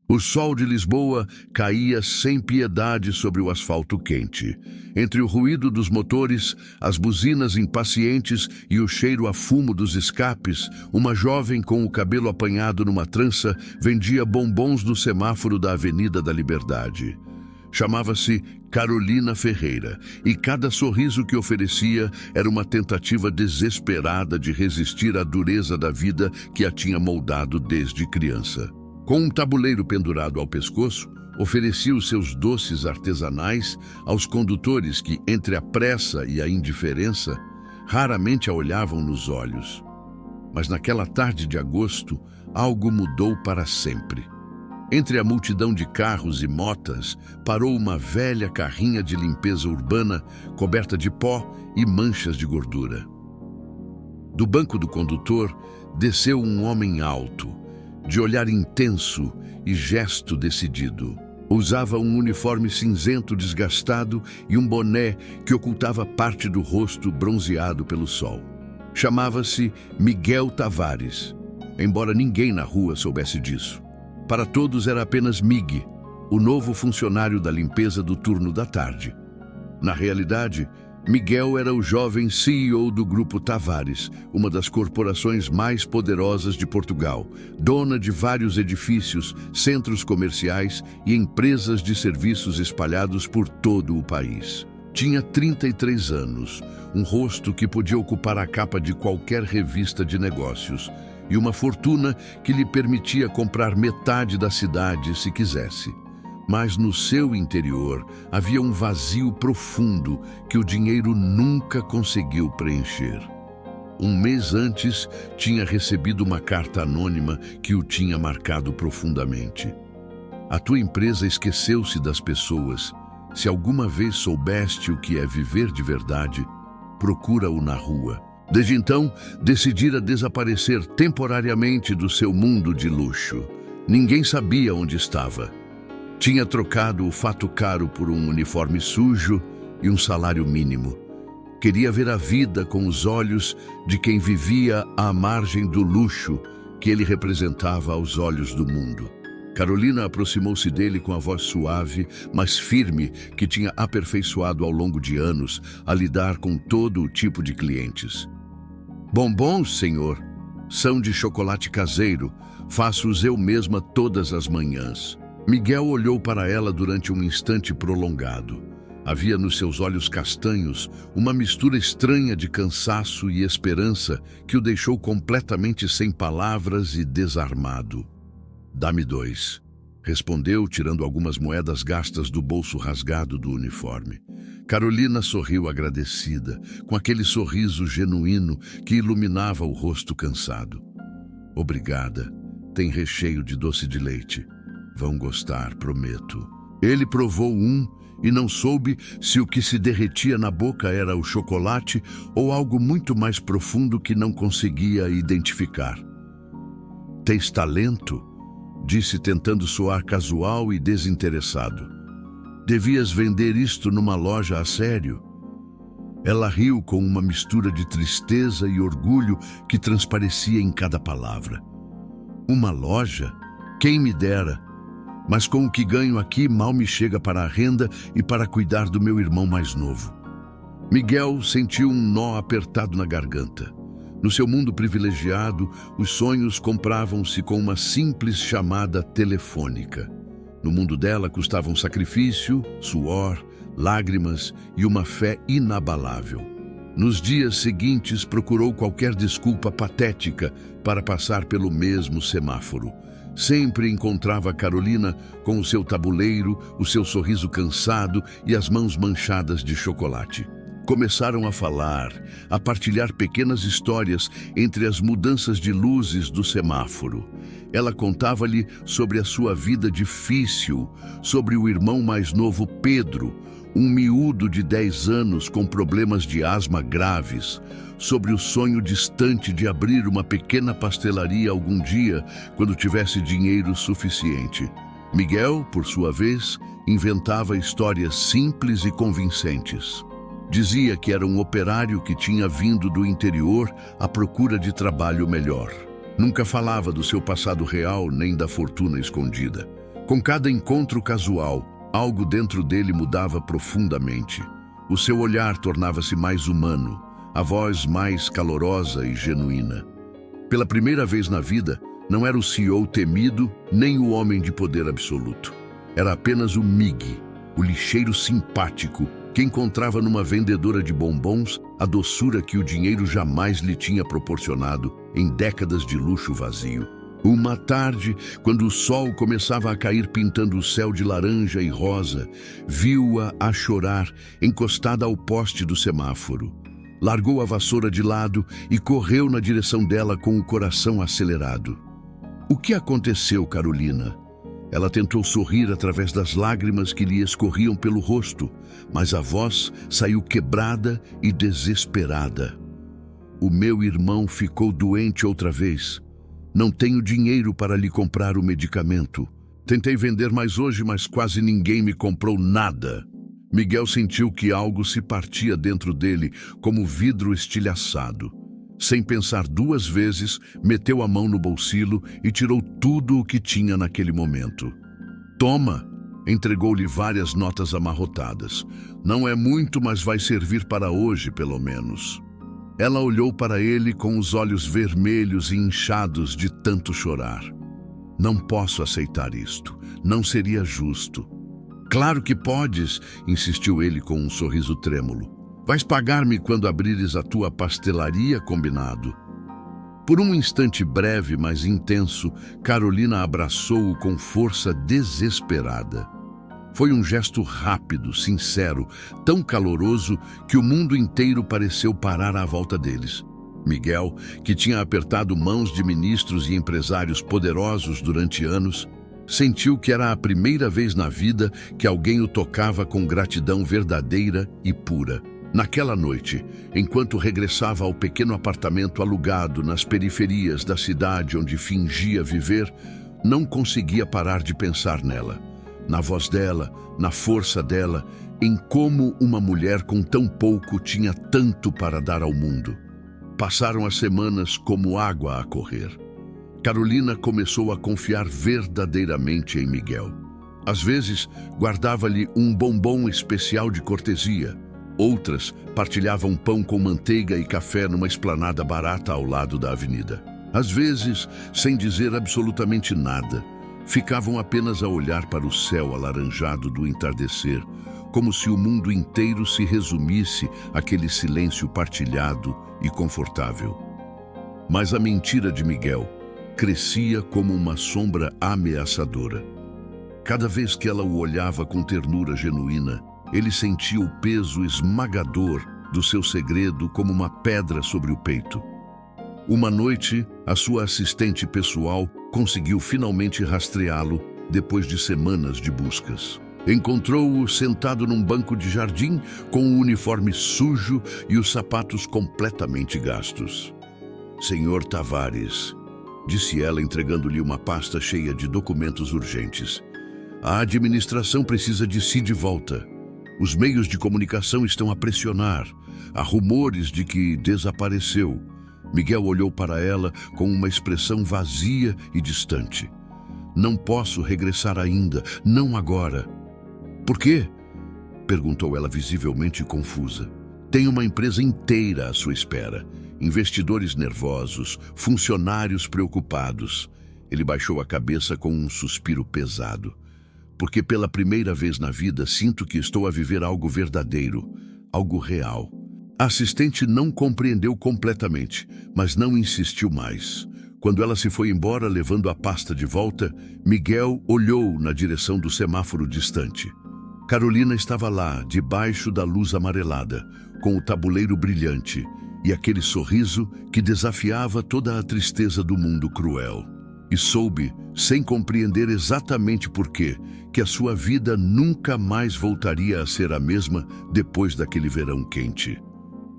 O sol de Lisboa caía sem piedade sobre o asfalto quente. Entre o ruído dos motores, as buzinas impacientes e o cheiro a fumo dos escapes, uma jovem com o cabelo apanhado numa trança vendia bombons no semáforo da Avenida da Liberdade. Chamava-se Carolina Ferreira, e cada sorriso que oferecia era uma tentativa desesperada de resistir à dureza da vida que a tinha moldado desde criança. Com um tabuleiro pendurado ao pescoço, oferecia os seus doces artesanais aos condutores que, entre a pressa e a indiferença, raramente a olhavam nos olhos. Mas naquela tarde de agosto, algo mudou para sempre. Entre a multidão de carros e motas, parou uma velha carrinha de limpeza urbana coberta de pó e manchas de gordura. Do banco do condutor, desceu um homem alto, de olhar intenso e gesto decidido. Usava um uniforme cinzento desgastado e um boné que ocultava parte do rosto bronzeado pelo sol. Chamava-se Miguel Tavares, embora ninguém na rua soubesse disso. Para todos era apenas Mig, o novo funcionário da limpeza do turno da tarde. Na realidade, Miguel era o jovem CEO do Grupo Tavares, uma das corporações mais poderosas de Portugal, dona de vários edifícios, centros comerciais e empresas de serviços espalhados por todo o país. Tinha 33 anos, um rosto que podia ocupar a capa de qualquer revista de negócios e uma fortuna que lhe permitia comprar metade da cidade se quisesse. Mas no seu interior havia um vazio profundo que o dinheiro nunca conseguiu preencher. Um mês antes, tinha recebido uma carta anônima que o tinha marcado profundamente. A tua empresa esqueceu-se das pessoas. Se alguma vez soubeste o que é viver de verdade, procura-o na rua. Desde então, decidira desaparecer temporariamente do seu mundo de luxo. Ninguém sabia onde estava. Tinha trocado o fato caro por um uniforme sujo e um salário mínimo. Queria ver a vida com os olhos de quem vivia à margem do luxo que ele representava aos olhos do mundo. Carolina aproximou-se dele com a voz suave, mas firme, que tinha aperfeiçoado ao longo de anos a lidar com todo o tipo de clientes. Bombons, senhor, são de chocolate caseiro. Faço-os eu mesma todas as manhãs. Miguel olhou para ela durante um instante prolongado. Havia nos seus olhos castanhos uma mistura estranha de cansaço e esperança que o deixou completamente sem palavras e desarmado. Dá-me 2, respondeu, tirando algumas moedas gastas do bolso rasgado do uniforme. Carolina sorriu agradecida, com aquele sorriso genuíno que iluminava o rosto cansado. Obrigada. Tem recheio de doce de leite. Vão gostar, prometo. Ele provou um e não soube se o que se derretia na boca era o chocolate ou algo muito mais profundo que não conseguia identificar. Tens talento? Disse, tentando soar casual e desinteressado. Devias vender isto numa loja a sério. Ela riu com uma mistura de tristeza e orgulho que transparecia em cada palavra. Uma loja? Quem me dera! Mas com o que ganho aqui mal me chega para a renda e para cuidar do meu irmão mais novo. Miguel sentiu um nó apertado na garganta. No seu mundo privilegiado, os sonhos compravam-se com uma simples chamada telefônica. No mundo dela custavam sacrifício, suor, lágrimas e uma fé inabalável. Nos dias seguintes procurou qualquer desculpa patética para passar pelo mesmo semáforo. Sempre encontrava Carolina com o seu tabuleiro, o seu sorriso cansado e as mãos manchadas de chocolate. Começaram a falar, a partilhar pequenas histórias entre as mudanças de luzes do semáforo. Ela contava-lhe sobre a sua vida difícil, sobre o irmão mais novo, Pedro, um miúdo de 10 anos com problemas de asma graves, sobre o sonho distante de abrir uma pequena pastelaria algum dia, quando tivesse dinheiro suficiente. Miguel, por sua vez, inventava histórias simples e convincentes. Dizia que era um operário que tinha vindo do interior à procura de trabalho melhor. Nunca falava do seu passado real nem da fortuna escondida. Com cada encontro casual, algo dentro dele mudava profundamente. O seu olhar tornava-se mais humano, a voz mais calorosa e genuína. Pela primeira vez na vida, não era o CEO temido, nem o homem de poder absoluto. Era apenas o Mig, o lixeiro simpático, que encontrava numa vendedora de bombons a doçura que o dinheiro jamais lhe tinha proporcionado em décadas de luxo vazio. Uma tarde, quando o sol começava a cair pintando o céu de laranja e rosa, viu-a a chorar, encostada ao poste do semáforo. Largou a vassoura de lado e correu na direção dela com o coração acelerado. O que aconteceu, Carolina? Ela tentou sorrir através das lágrimas que lhe escorriam pelo rosto, mas a voz saiu quebrada e desesperada. O meu irmão ficou doente outra vez. Não tenho dinheiro para lhe comprar o medicamento. Tentei vender mais hoje, mas quase ninguém me comprou nada. Miguel sentiu que algo se partia dentro dele, como vidro estilhaçado. Sem pensar duas vezes, meteu a mão no bolsillo e tirou tudo o que tinha naquele momento. Toma! Entregou-lhe várias notas amarrotadas. Não é muito, mas vai servir para hoje, pelo menos. Ela olhou para ele com os olhos vermelhos e inchados de tanto chorar. Não posso aceitar isto. Não seria justo. Claro que podes, insistiu ele com um sorriso trêmulo. Vais pagar-me quando abrires a tua pastelaria, combinado? Por um instante breve, mas intenso, Carolina abraçou-o com força desesperada. Foi um gesto rápido, sincero, tão caloroso que o mundo inteiro pareceu parar à volta deles. Miguel, que tinha apertado mãos de ministros e empresários poderosos durante anos, sentiu que era a primeira vez na vida que alguém o tocava com gratidão verdadeira e pura. Naquela noite, enquanto regressava ao pequeno apartamento alugado nas periferias da cidade onde fingia viver, não conseguia parar de pensar nela, na voz dela, na força dela, em como uma mulher com tão pouco tinha tanto para dar ao mundo. Passaram as semanas como água a correr. Carolina começou a confiar verdadeiramente em Miguel. Às vezes, guardava-lhe um bombom especial de cortesia. Outras partilhavam pão com manteiga e café numa esplanada barata ao lado da avenida. Às vezes, sem dizer absolutamente nada, ficavam apenas a olhar para o céu alaranjado do entardecer, como se o mundo inteiro se resumisse àquele silêncio partilhado e confortável. Mas a mentira de Miguel crescia como uma sombra ameaçadora. Cada vez que ela o olhava com ternura genuína, ele sentia o peso esmagador do seu segredo como uma pedra sobre o peito. Uma noite, a sua assistente pessoal conseguiu finalmente rastreá-lo depois de semanas de buscas. Encontrou-o sentado num banco de jardim com o uniforme sujo e os sapatos completamente gastos. Senhor Tavares, disse ela entregando-lhe uma pasta cheia de documentos urgentes. A administração precisa de si de volta. Os meios de comunicação estão a pressionar. Há rumores de que desapareceu. Miguel olhou para ela com uma expressão vazia e distante. Não posso regressar ainda, não agora. Por quê? Perguntou ela visivelmente confusa. Tem uma empresa inteira à sua espera. Investidores nervosos, funcionários preocupados. Ele baixou a cabeça com um suspiro pesado. Porque pela primeira vez na vida sinto que estou a viver algo verdadeiro, algo real. A assistente não compreendeu completamente, mas não insistiu mais. Quando ela se foi embora levando a pasta de volta, Miguel olhou na direção do semáforo distante. Carolina estava lá, debaixo da luz amarelada, com o tabuleiro brilhante e aquele sorriso que desafiava toda a tristeza do mundo cruel. E soube, sem compreender exatamente por quê, que a sua vida nunca mais voltaria a ser a mesma depois daquele verão quente.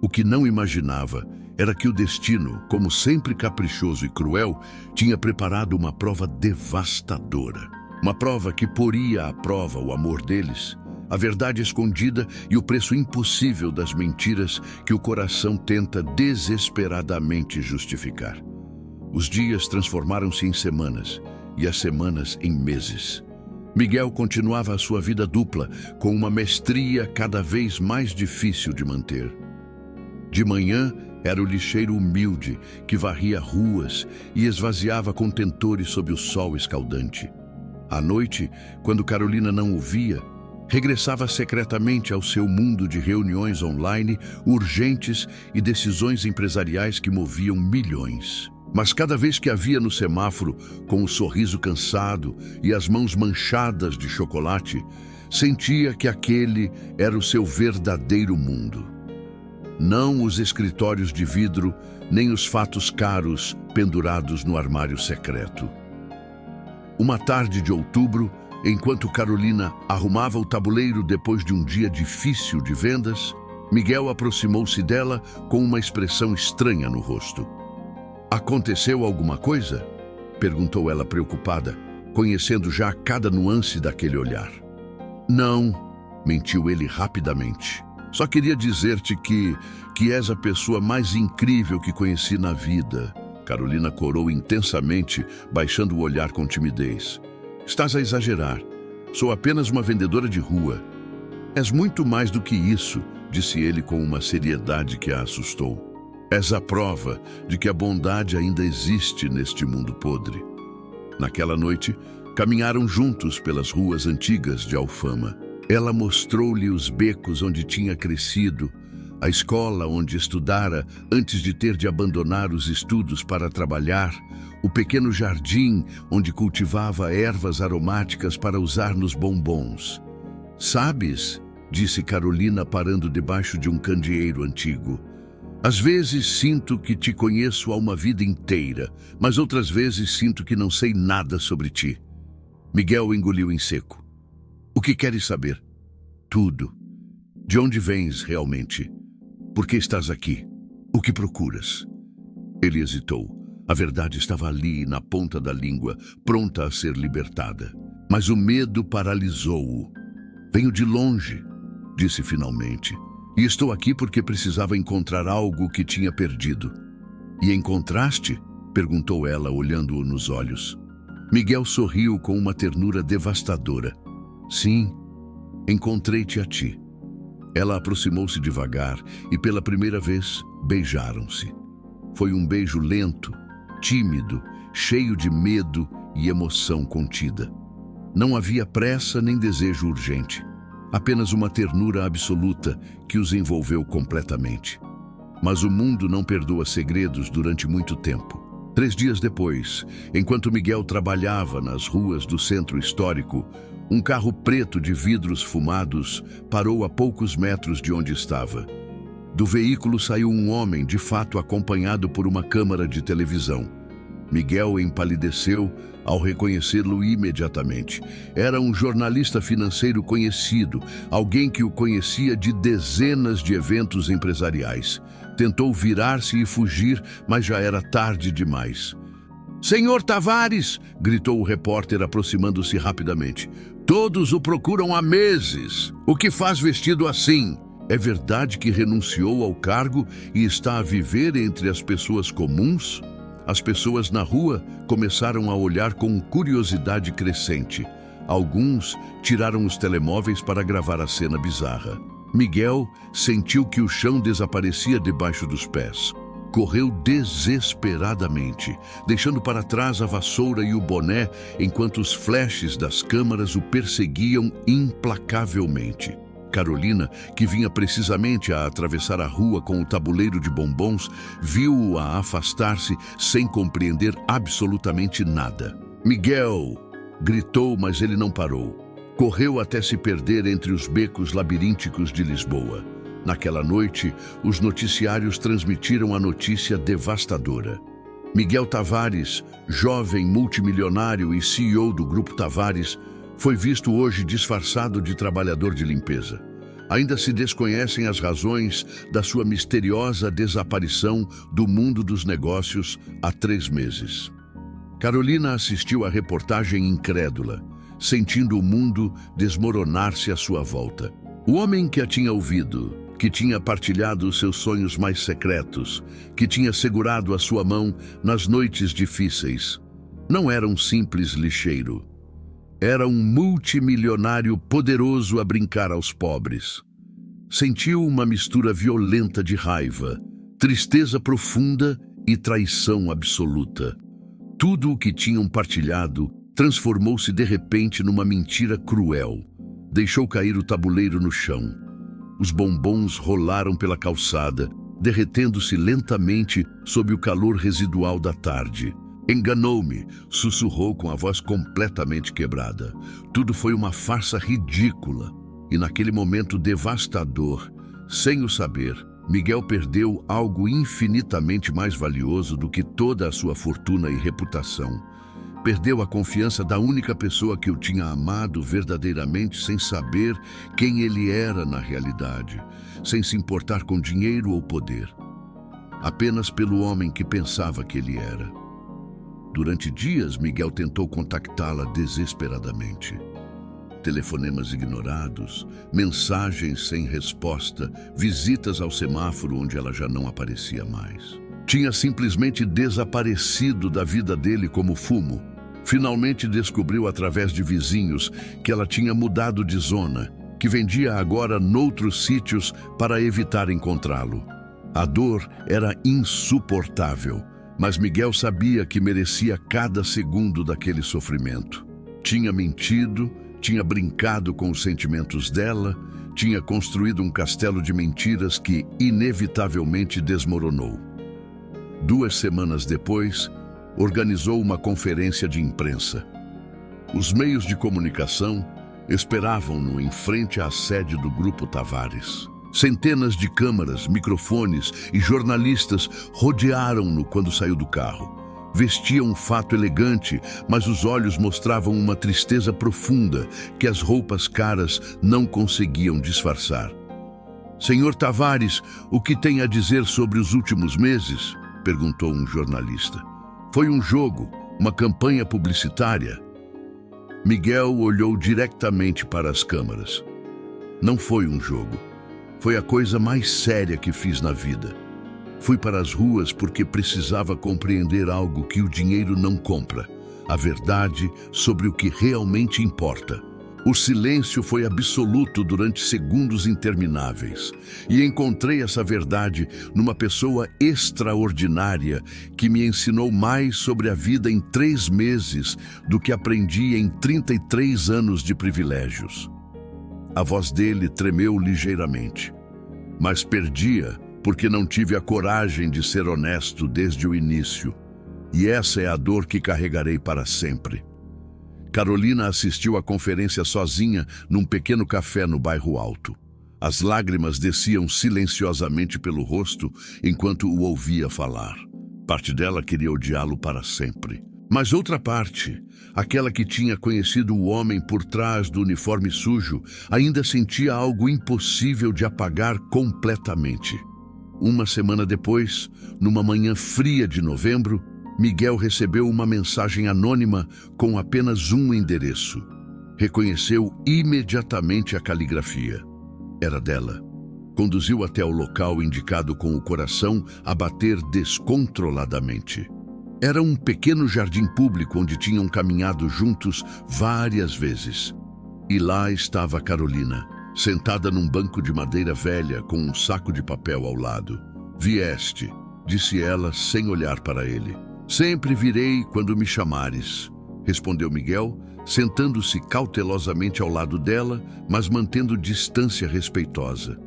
O que não imaginava era que o destino, como sempre caprichoso e cruel, tinha preparado uma prova devastadora. Uma prova que poria à prova o amor deles, a verdade escondida e o preço impossível das mentiras que o coração tenta desesperadamente justificar. Os dias transformaram-se em semanas e as semanas em meses. Miguel continuava a sua vida dupla, com uma mestria cada vez mais difícil de manter. De manhã, era o lixeiro humilde que varria ruas e esvaziava contentores sob o sol escaldante. À noite, quando Carolina não o via, regressava secretamente ao seu mundo de reuniões online, urgentes e decisões empresariais que moviam milhões. Mas cada vez que a via no semáforo, com o sorriso cansado e as mãos manchadas de chocolate, sentia que aquele era o seu verdadeiro mundo. Não os escritórios de vidro, nem os fatos caros pendurados no armário secreto. Uma tarde de outubro, enquanto Carolina arrumava o tabuleiro depois de um dia difícil de vendas, Miguel aproximou-se dela com uma expressão estranha no rosto. "Aconteceu alguma coisa?" perguntou ela preocupada, conhecendo já cada nuance daquele olhar. "Não", mentiu ele rapidamente. "Só queria dizer-te que és a pessoa mais incrível que conheci na vida." Carolina corou intensamente, baixando o olhar com timidez. "Estás a exagerar. Sou apenas uma vendedora de rua." "És muito mais do que isso", disse ele com uma seriedade que a assustou. "És a prova de que a bondade ainda existe neste mundo podre." Naquela noite, caminharam juntos pelas ruas antigas de Alfama. Ela mostrou-lhe os becos onde tinha crescido, a escola onde estudara antes de ter de abandonar os estudos para trabalhar, o pequeno jardim onde cultivava ervas aromáticas para usar nos bombons. "Sabes", disse Carolina parando debaixo de um candeeiro antigo, "às vezes sinto que te conheço há uma vida inteira, mas outras vezes sinto que não sei nada sobre ti." Miguel engoliu em seco. "O que queres saber?" "Tudo. De onde vens realmente? Por que estás aqui? O que procuras?" Ele hesitou. A verdade estava ali, na ponta da língua, pronta a ser libertada. Mas o medo paralisou-o. "Venho de longe", disse finalmente. "E estou aqui porque precisava encontrar algo que tinha perdido." "E encontraste?" perguntou ela, olhando-o nos olhos. Miguel sorriu com uma ternura devastadora. "Sim, encontrei-te a ti." Ela aproximou-se devagar e, pela primeira vez, beijaram-se. Foi um beijo lento, tímido, cheio de medo e emoção contida. Não havia pressa nem desejo urgente, apenas uma ternura absoluta que os envolveu completamente. Mas o mundo não perdoa segredos durante muito tempo. 3 dias depois, enquanto Miguel trabalhava nas ruas do centro histórico, um carro preto de vidros fumados parou a poucos metros de onde estava. Do veículo saiu um homem, de fato acompanhado por uma câmara de televisão. Miguel empalideceu ao reconhecê-lo imediatamente. Era um jornalista financeiro conhecido, alguém que o conhecia de dezenas de eventos empresariais. Tentou virar-se e fugir, mas já era tarde demais. "Senhor Tavares!" gritou o repórter, aproximando-se rapidamente. "Todos o procuram há meses. O que faz vestido assim? É verdade que renunciou ao cargo e está a viver entre as pessoas comuns?" As pessoas na rua começaram a olhar com curiosidade crescente. Alguns tiraram os telemóveis para gravar a cena bizarra. Miguel sentiu que o chão desaparecia debaixo dos pés. Correu desesperadamente, deixando para trás a vassoura e o boné, enquanto os flashes das câmaras o perseguiam implacavelmente. Carolina, que vinha precisamente a atravessar a rua com o tabuleiro de bombons, viu-o a afastar-se sem compreender absolutamente nada. "Miguel!" gritou, mas ele não parou. Correu até se perder entre os becos labirínticos de Lisboa. Naquela noite, os noticiários transmitiram a notícia devastadora. Miguel Tavares, jovem multimilionário e CEO do Grupo Tavares, foi visto hoje disfarçado de trabalhador de limpeza. Ainda se desconhecem as razões da sua misteriosa desaparição do mundo dos negócios há 3 meses. Carolina assistiu à reportagem incrédula, sentindo o mundo desmoronar-se à sua volta. O homem que a tinha ouvido, que tinha partilhado os seus sonhos mais secretos, que tinha segurado a sua mão nas noites difíceis, não era um simples lixeiro. Era um multimilionário poderoso a brincar aos pobres. Sentiu uma mistura violenta de raiva, tristeza profunda e traição absoluta. Tudo o que tinham partilhado transformou-se de repente numa mentira cruel. Deixou cair o tabuleiro no chão. Os bombons rolaram pela calçada, derretendo-se lentamente sob o calor residual da tarde. Enganou-me, sussurrou com a voz completamente quebrada. Tudo foi uma farsa ridícula. E naquele momento devastador, sem o saber, Miguel perdeu algo infinitamente mais valioso do que toda a sua fortuna e reputação. Perdeu a confiança da única pessoa que o tinha amado verdadeiramente, sem saber quem ele era na realidade, sem se importar com dinheiro ou poder, apenas pelo homem que pensava que ele era. Durante dias, Miguel tentou contactá-la desesperadamente. Telefonemas ignorados, mensagens sem resposta, visitas ao semáforo onde ela já não aparecia mais. Tinha simplesmente desaparecido da vida dele como fumo. Finalmente descobriu através de vizinhos que ela tinha mudado de zona, que vendia agora noutros sítios para evitar encontrá-lo. A dor era insuportável, mas Miguel sabia que merecia cada segundo daquele sofrimento. Tinha mentido, tinha brincado com os sentimentos dela, tinha construído um castelo de mentiras que inevitavelmente desmoronou. 2 semanas depois, organizou uma conferência de imprensa. Os meios de comunicação esperavam-no em frente à sede do Grupo Tavares. Centenas de câmaras, microfones e jornalistas rodearam-no quando saiu do carro. Vestia um fato elegante, mas os olhos mostravam uma tristeza profunda que as roupas caras não conseguiam disfarçar. "Senhor Tavares, o que tem a dizer sobre os últimos meses?" perguntou um jornalista. "Foi um jogo, uma campanha publicitária?" Miguel olhou diretamente para as câmaras. "Não foi um jogo. Foi a coisa mais séria que fiz na vida. Fui para as ruas porque precisava compreender algo que o dinheiro não compra, a verdade sobre o que realmente importa. O silêncio foi absoluto durante segundos intermináveis, e encontrei essa verdade numa pessoa extraordinária que me ensinou mais sobre a vida em 3 meses do que aprendi em 33 anos de privilégios." A voz dele tremeu ligeiramente. "Mas perdia porque não tive a coragem de ser honesto desde o início. E essa é a dor que carregarei para sempre." Carolina assistiu à conferência sozinha num pequeno café no bairro Alto. As lágrimas desciam silenciosamente pelo rosto enquanto o ouvia falar. Parte dela queria odiá-lo para sempre. Mas outra parte, aquela que tinha conhecido o homem por trás do uniforme sujo, ainda sentia algo impossível de apagar completamente. 1 semana depois, numa manhã fria de novembro, Miguel recebeu uma mensagem anônima com apenas um endereço. Reconheceu imediatamente a caligrafia. Era dela. Conduziu até o local indicado com o coração a bater descontroladamente. Era um pequeno jardim público onde tinham caminhado juntos várias vezes. E lá estava Carolina, sentada num banco de madeira velha com um saco de papel ao lado. "Vieste", disse ela sem olhar para ele. "Sempre virei quando me chamares", respondeu Miguel, sentando-se cautelosamente ao lado dela, mas mantendo distância respeitosa.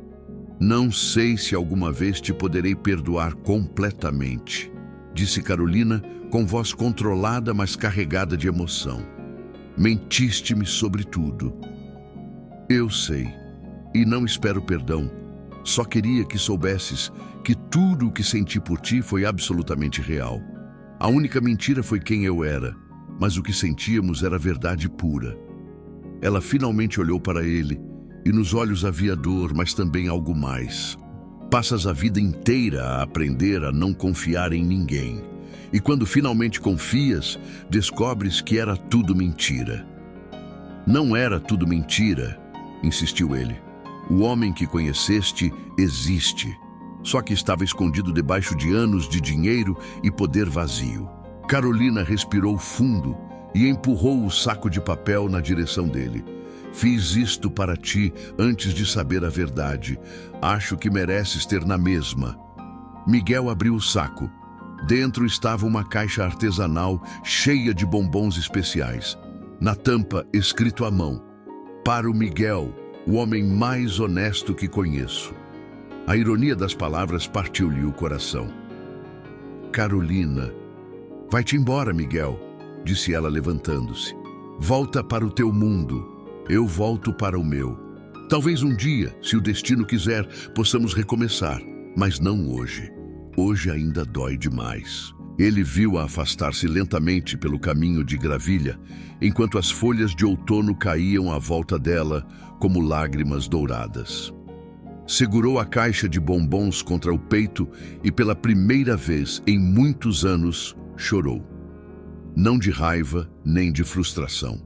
"Não sei se alguma vez te poderei perdoar completamente", disse Carolina com voz controlada, mas carregada de emoção. "Mentiste-me sobre tudo." "Eu sei, e não espero perdão. Só queria que soubesses que tudo o que senti por ti foi absolutamente real. A única mentira foi quem eu era, mas o que sentíamos era verdade pura." Ela finalmente olhou para ele, e nos olhos havia dor, mas também algo mais. Passas a vida inteira a aprender a não confiar em ninguém. E quando finalmente confias, descobres que era tudo mentira. "Não era tudo mentira", insistiu ele. "O homem que conheceste existe. Só que estava escondido debaixo de anos de dinheiro e poder vazio." Carolina respirou fundo, e empurrou o saco de papel na direção dele. Fiz isto para ti antes de saber a verdade. Acho que mereces ter na mesma. Miguel abriu o saco. Dentro estava uma caixa artesanal cheia de bombons especiais. Na tampa, escrito à mão: para o Miguel, o homem mais honesto que conheço. A ironia das palavras partiu-lhe o coração. Carolina. Vai-te embora, Miguel, disse ela levantando-se. Volta para o teu mundo. Eu volto para o meu. Talvez um dia, se o destino quiser, possamos recomeçar, mas não hoje. Hoje ainda dói demais. Ele viu-a afastar-se lentamente pelo caminho de gravilha, enquanto as folhas de outono caíam à volta dela como lágrimas douradas. Segurou a caixa de bombons contra o peito e, pela primeira vez em muitos anos, chorou. Não de raiva nem de frustração.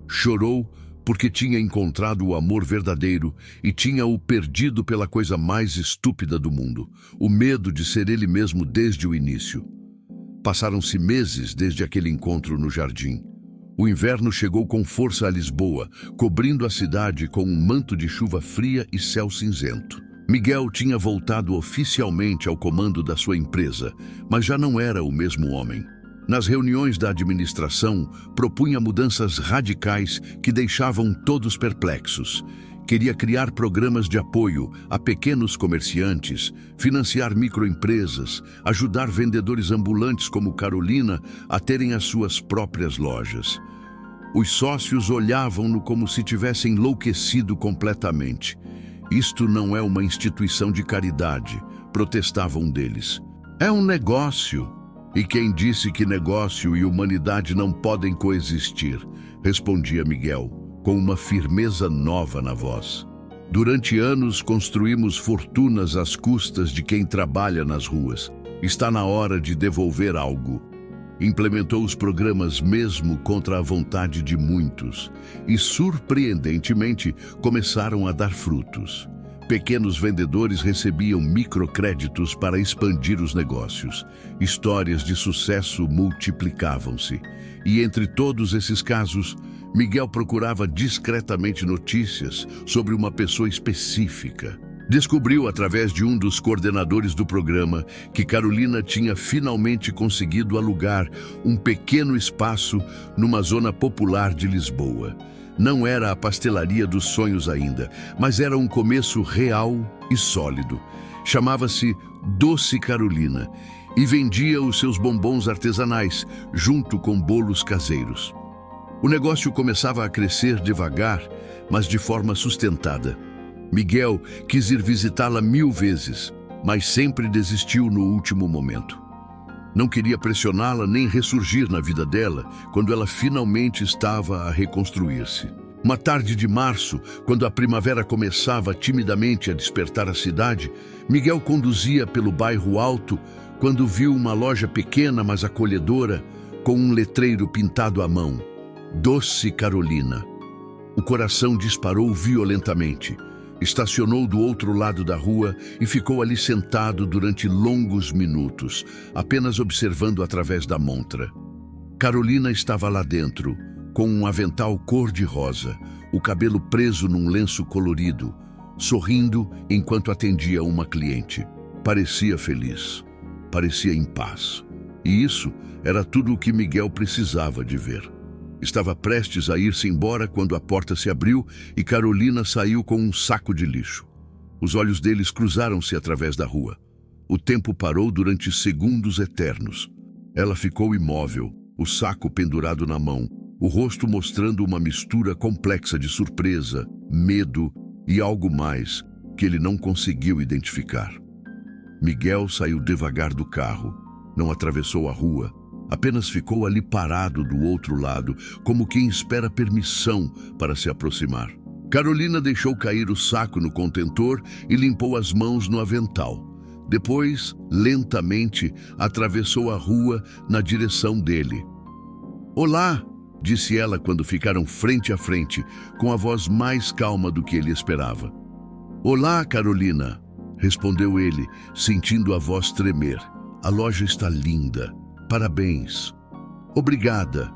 Chorou porque tinha encontrado o amor verdadeiro e tinha-o perdido pela coisa mais estúpida do mundo, o medo de ser ele mesmo desde o início. Passaram-se meses desde aquele encontro no jardim. O inverno chegou com força a Lisboa, cobrindo a cidade com um manto de chuva fria e céu cinzento. Miguel tinha voltado oficialmente ao comando da sua empresa, mas já não era o mesmo homem. Nas reuniões da administração, propunha mudanças radicais que deixavam todos perplexos. Queria criar programas de apoio a pequenos comerciantes, financiar microempresas, ajudar vendedores ambulantes como Carolina a terem as suas próprias lojas. Os sócios olhavam-no como se tivessem enlouquecido completamente. Isto não é uma instituição de caridade, protestava um deles. É um negócio. E quem disse que negócio e humanidade não podem coexistir? Respondia Miguel, com uma firmeza nova na voz. Durante anos construímos fortunas às custas de quem trabalha nas ruas. Está na hora de devolver algo. Implementou os programas mesmo contra a vontade de muitos e, surpreendentemente, começaram a dar frutos. Pequenos vendedores recebiam microcréditos para expandir os negócios. Histórias de sucesso multiplicavam-se. E entre todos esses casos, Miguel procurava discretamente notícias sobre uma pessoa específica. Descobriu, através de um dos coordenadores do programa, que Carolina tinha finalmente conseguido alugar um pequeno espaço numa zona popular de Lisboa. Não era a pastelaria dos sonhos ainda, mas era um começo real e sólido. Chamava-se Doce Carolina e vendia os seus bombons artesanais, junto com bolos caseiros. O negócio começava a crescer devagar, mas de forma sustentada. Miguel quis ir visitá-la 1000 vezes, mas sempre desistiu no último momento. Não queria pressioná-la nem ressurgir na vida dela quando ela finalmente estava a reconstruir-se. Uma tarde de março, quando a primavera começava timidamente a despertar a cidade, Miguel conduzia pelo bairro Alto quando viu uma loja pequena, mas acolhedora, com um letreiro pintado à mão: Doce Carolina. O coração disparou violentamente. Estacionou do outro lado da rua e ficou ali sentado durante longos minutos, apenas observando através da montra. Carolina estava lá dentro, com um avental cor-de-rosa, o cabelo preso num lenço colorido, sorrindo enquanto atendia uma cliente. Parecia feliz, parecia em paz. E isso era tudo o que Miguel precisava de ver. Estava prestes a ir-se embora quando a porta se abriu e Carolina saiu com um saco de lixo. Os olhos deles cruzaram-se através da rua. O tempo parou durante segundos eternos. Ela ficou imóvel, o saco pendurado na mão, o rosto mostrando uma mistura complexa de surpresa, medo e algo mais que ele não conseguiu identificar. Miguel saiu devagar do carro, não atravessou a rua, apenas ficou ali parado do outro lado, como quem espera permissão para se aproximar. Carolina deixou cair o saco no contentor e limpou as mãos no avental. Depois, lentamente, atravessou a rua na direção dele. "Olá!", disse ela quando ficaram frente a frente, com a voz mais calma do que ele esperava. "Olá, Carolina", respondeu ele, sentindo a voz tremer. "A loja está linda. Parabéns." "Obrigada."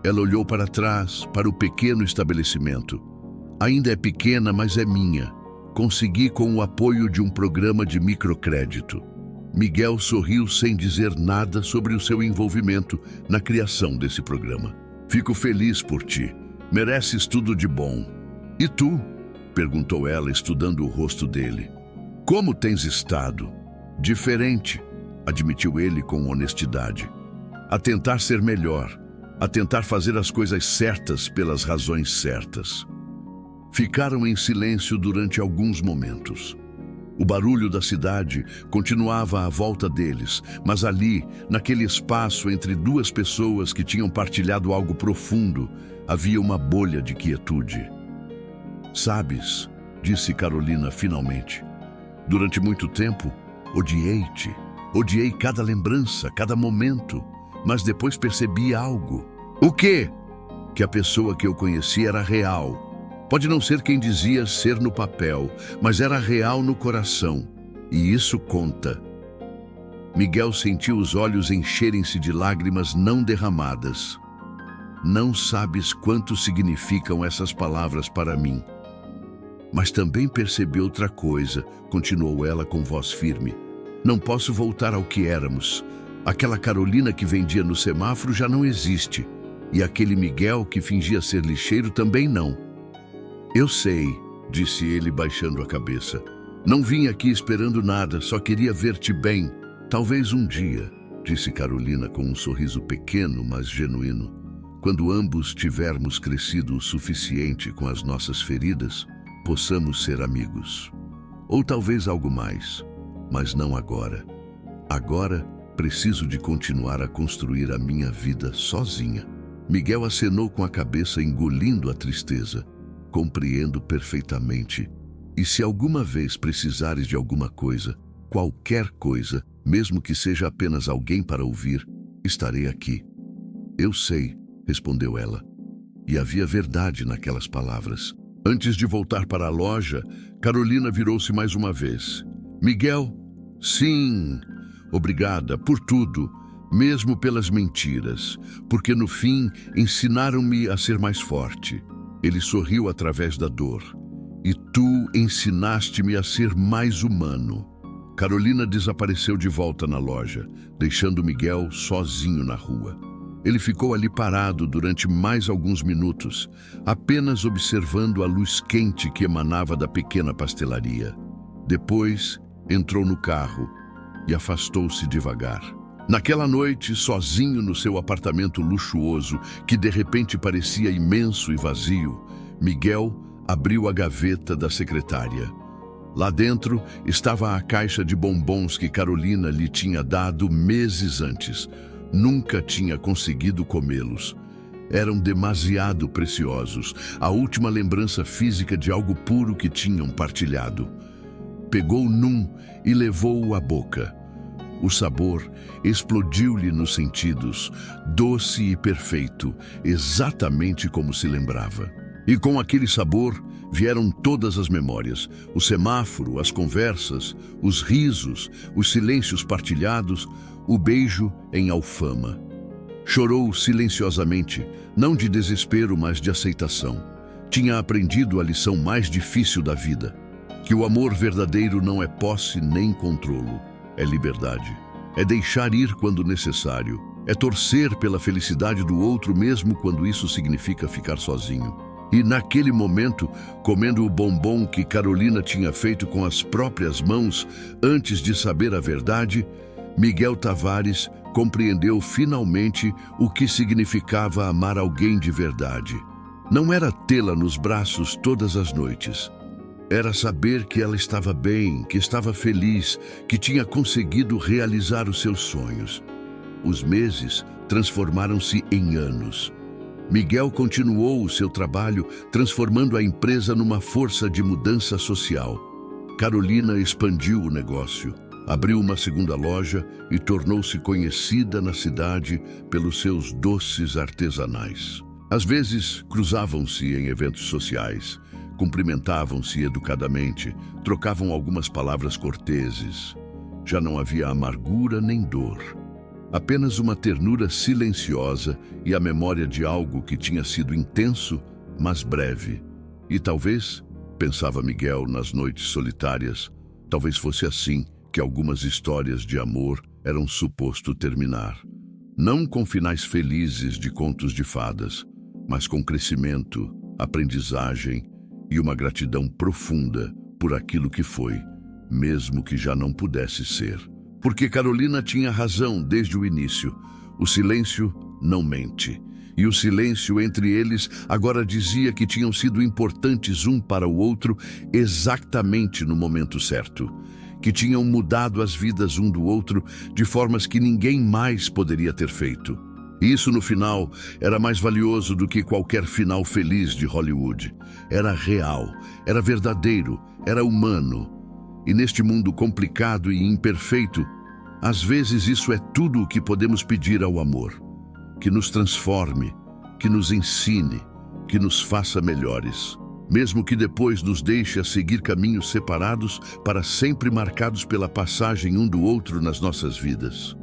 Ela olhou para trás, para o pequeno estabelecimento. Ainda é pequena, mas é minha. Consegui com o apoio de um programa de microcrédito. Miguel sorriu sem dizer nada sobre o seu envolvimento na criação desse programa. Fico feliz por ti. Mereces tudo de bom. E tu? Perguntou ela, estudando o rosto dele. Como tens estado? Diferente, admitiu ele com honestidade. A tentar ser melhor, a tentar fazer as coisas certas pelas razões certas. Ficaram em silêncio durante alguns momentos. O barulho da cidade continuava à volta deles, mas ali, naquele espaço entre duas pessoas que tinham partilhado algo profundo, havia uma bolha de quietude. Sabes, disse Carolina finalmente, durante muito tempo, odiei-te. Odiei cada lembrança, cada momento, mas depois percebi algo. O quê? Que a pessoa que eu conheci era real. Pode não ser quem dizia ser no papel, mas era real no coração. E isso conta. Miguel sentiu os olhos encherem-se de lágrimas não derramadas. Não sabes quanto significam essas palavras para mim. Mas também percebi outra coisa, continuou ela com voz firme. Não posso voltar ao que éramos. Aquela Carolina que vendia no semáforo já não existe. E aquele Miguel que fingia ser lixeiro também não. Eu sei, disse ele baixando a cabeça. Não vim aqui esperando nada, só queria ver-te bem. Talvez um dia, disse Carolina com um sorriso pequeno, mas genuíno. Quando ambos tivermos crescido o suficiente com as nossas feridas, possamos ser amigos. Ou talvez algo mais, mas não agora. Agora, preciso de continuar a construir a minha vida sozinha. Miguel acenou com a cabeça, engolindo a tristeza. Compreendo perfeitamente. E se alguma vez precisares de alguma coisa, qualquer coisa, mesmo que seja apenas alguém para ouvir, estarei aqui. Eu sei, respondeu ela. E havia verdade naquelas palavras. Antes de voltar para a loja, Carolina virou-se mais uma vez. Miguel? Sim, obrigada por tudo, mesmo pelas mentiras, porque no fim ensinaram-me a ser mais forte. Ele sorriu através da dor. E tu ensinaste-me a ser mais humano. Carolina desapareceu de volta na loja, deixando Miguel sozinho na rua. Ele ficou ali parado durante mais alguns minutos, apenas observando a luz quente que emanava da pequena pastelaria. Depois, entrou no carro e afastou-se devagar. Naquela noite, sozinho no seu apartamento luxuoso, que de repente parecia imenso e vazio, Miguel abriu a gaveta da secretária. Lá dentro estava a caixa de bombons que Carolina lhe tinha dado meses antes. Nunca tinha conseguido comê-los. Eram demasiado preciosos, a última lembrança física de algo puro que tinham partilhado. Pegou num e levou-o à boca. O sabor explodiu-lhe nos sentidos, doce e perfeito, exatamente como se lembrava. E com aquele sabor vieram todas as memórias, o semáforo, as conversas, os risos, os silêncios partilhados, o beijo em Alfama. Chorou silenciosamente, não de desespero, mas de aceitação. Tinha aprendido a lição mais difícil da vida, que o amor verdadeiro não é posse nem controlo. É liberdade. É deixar ir quando necessário. É torcer pela felicidade do outro mesmo quando isso significa ficar sozinho. E naquele momento, comendo o bombom que Carolina tinha feito com as próprias mãos antes de saber a verdade, Miguel Tavares compreendeu finalmente o que significava amar alguém de verdade. Não era tê-la nos braços todas as noites. Era saber que ela estava bem, que estava feliz, que tinha conseguido realizar os seus sonhos. Os meses transformaram-se em anos. Miguel continuou o seu trabalho, transformando a empresa numa força de mudança social. Carolina expandiu o negócio, abriu uma segunda loja e tornou-se conhecida na cidade pelos seus doces artesanais. Às vezes, cruzavam-se em eventos sociais. Cumprimentavam-se educadamente, trocavam algumas palavras corteses. Já não havia amargura nem dor. Apenas uma ternura silenciosa e a memória de algo que tinha sido intenso, mas breve. E talvez, pensava Miguel nas noites solitárias, talvez fosse assim que algumas histórias de amor eram suposto terminar. Não com finais felizes de contos de fadas, mas com crescimento, aprendizagem e uma gratidão profunda por aquilo que foi, mesmo que já não pudesse ser. Porque Carolina tinha razão desde o início. O silêncio não mente. E o silêncio entre eles agora dizia que tinham sido importantes um para o outro exatamente no momento certo. Que tinham mudado as vidas um do outro de formas que ninguém mais poderia ter feito. Isso, no final, era mais valioso do que qualquer final feliz de Hollywood. Era real, era verdadeiro, era humano. E neste mundo complicado e imperfeito, às vezes isso é tudo o que podemos pedir ao amor. Que nos transforme, que nos ensine, que nos faça melhores. Mesmo que depois nos deixe a seguir caminhos separados, para sempre marcados pela passagem um do outro nas nossas vidas.